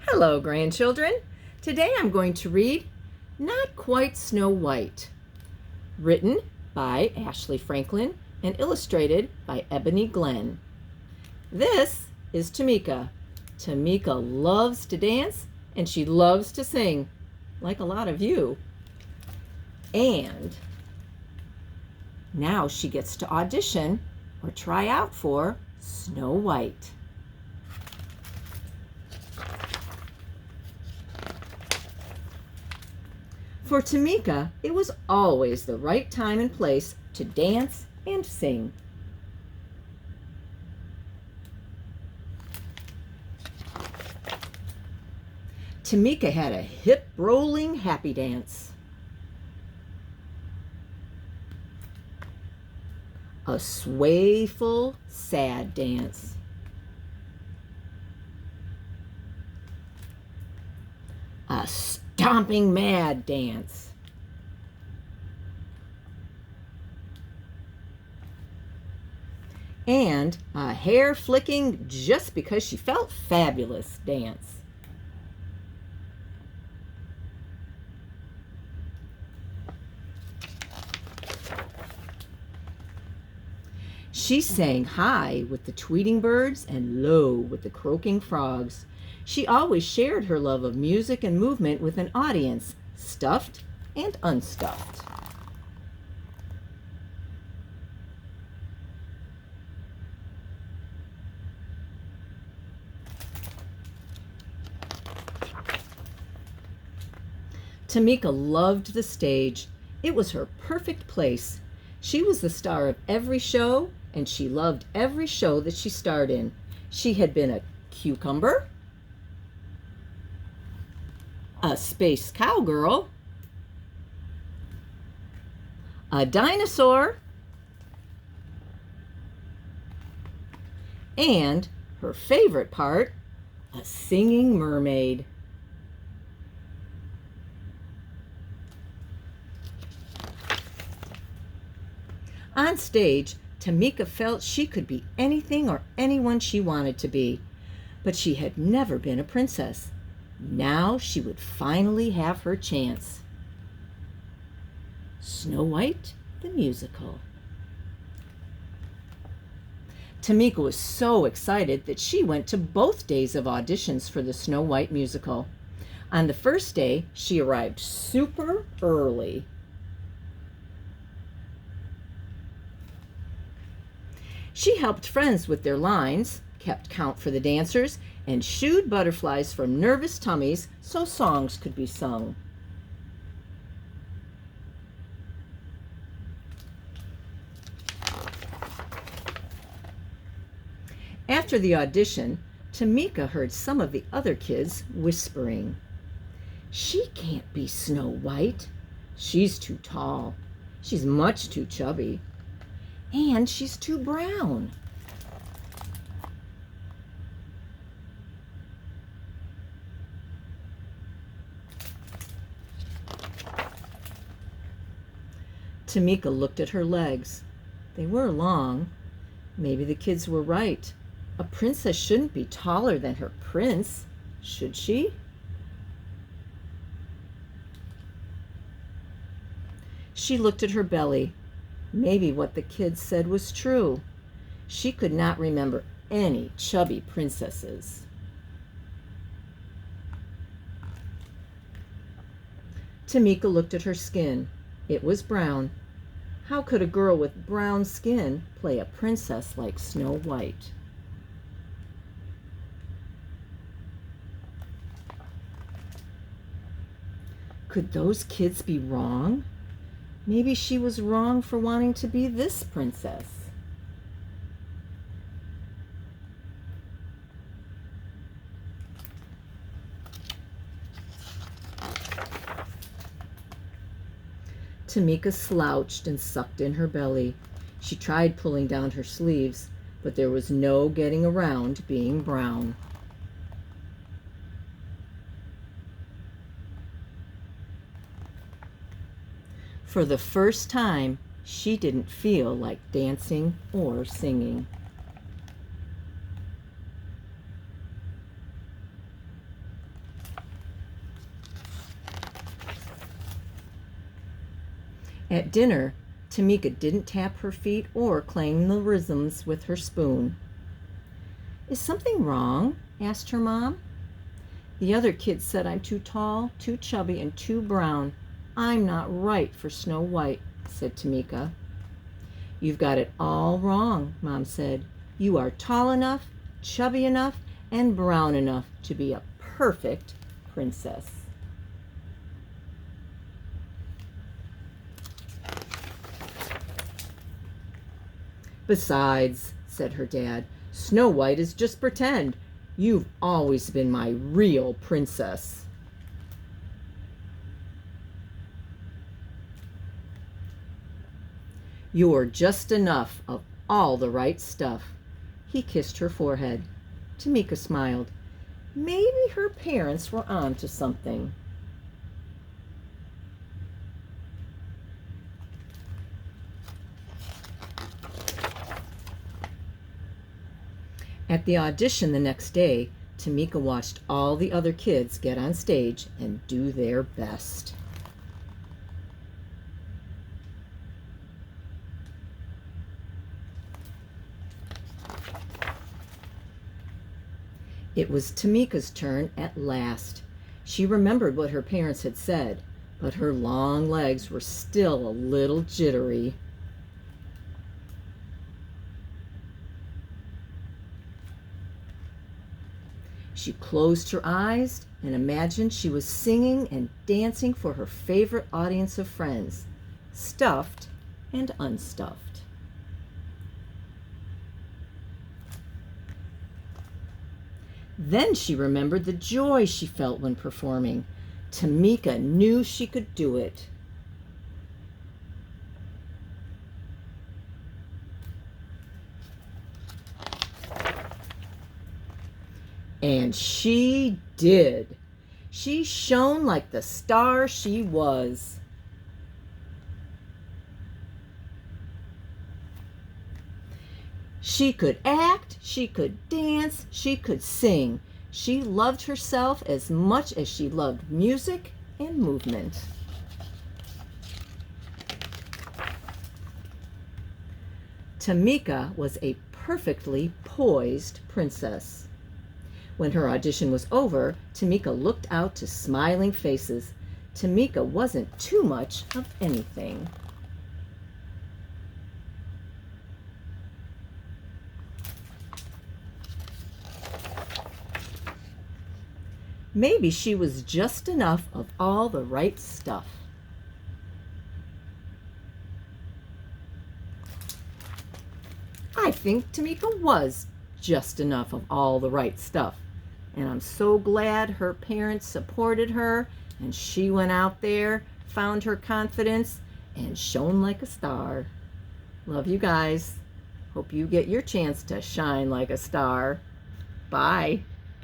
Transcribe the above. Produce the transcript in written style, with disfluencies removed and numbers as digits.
Hello, grandchildren. Today I'm going to read Not Quite Snow White, written by Ashley Franklin and illustrated by Ebony Glenn. This is Tameika. Tameika loves to dance and she loves to sing, like a lot of you. And now she gets to audition or try out for Snow White. For Tameika, it was always the right time and place to dance and sing. Tameika had a hip-rolling happy dance, a swayful sad dance, a stomping mad dance, and a hair flicking just because she felt fabulous dance. She sang high with the tweeting birds and low with the croaking frogs. She always shared her love of music and movement with an audience, stuffed and unstuffed. Tameika loved the stage. It was her perfect place. She was the star of every show, and she loved every show that she starred in. She had been a cucumber, a space cowgirl, a dinosaur, and her favorite part, a singing mermaid. On stage, Tameika felt she could be anything or anyone she wanted to be, but she had never been a princess. Now she would finally have her chance. Snow White, the musical. Tameika was so excited that she went to both days of auditions for the Snow White musical. On the first day, she arrived super early. She helped friends with their lines, kept count for the dancers, and shooed butterflies from nervous tummies so songs could be sung. After the audition, Tameika heard some of the other kids whispering, "She can't be Snow White. She's too tall. She's much too chubby. And she's too brown." Tameika looked at her legs. They were long. Maybe the kids were right. A princess shouldn't be taller than her prince, should she? She looked at her belly. Maybe what the kids said was true. She could not remember any chubby princesses. Tameika looked at her skin. It was brown. How could a girl with brown skin play a princess like Snow White? Could those kids be wrong? Maybe she was wrong for wanting to be this princess. Tameika slouched and sucked in her belly. She tried pulling down her sleeves, but there was no getting around being brown. For the first time, she didn't feel like dancing or singing. At dinner, Tameika didn't tap her feet or clang the rhythms with her spoon. "Is something wrong?" asked her mom. "The other kids said I'm too tall, too chubby, and too brown. I'm not right for Snow White," said Tameika. "You've got it all wrong," Mom said. "You are tall enough, chubby enough, and brown enough to be a perfect princess." "Besides," said her dad, "Snow White is just pretend. You've always been my real princess." "You're just enough of all the right stuff." He kissed her forehead. Tameika smiled. Maybe her parents were on to something. At the audition the next day, Tameika watched all the other kids get on stage and do their best. It was Tameika's turn at last. She remembered what her parents had said, but her long legs were still a little jittery. She closed her eyes and imagined she was singing and dancing for her favorite audience of friends, stuffed and unstuffed. Then she remembered the joy she felt when performing. Tameika knew she could do it. And she did. She shone like the star she was. She could act, she could dance, she could sing. She loved herself as much as she loved music and movement. Tameika was a perfectly poised princess. When her audition was over, Tameika looked out to smiling faces. Tameika wasn't too much of anything. Maybe she was just enough of all the right stuff. I think Tameika was just enough of all the right stuff. And I'm so glad her parents supported her and she went out there, found her confidence, and shone like a star. Love you guys. Hope you get your chance to shine like a star. Bye.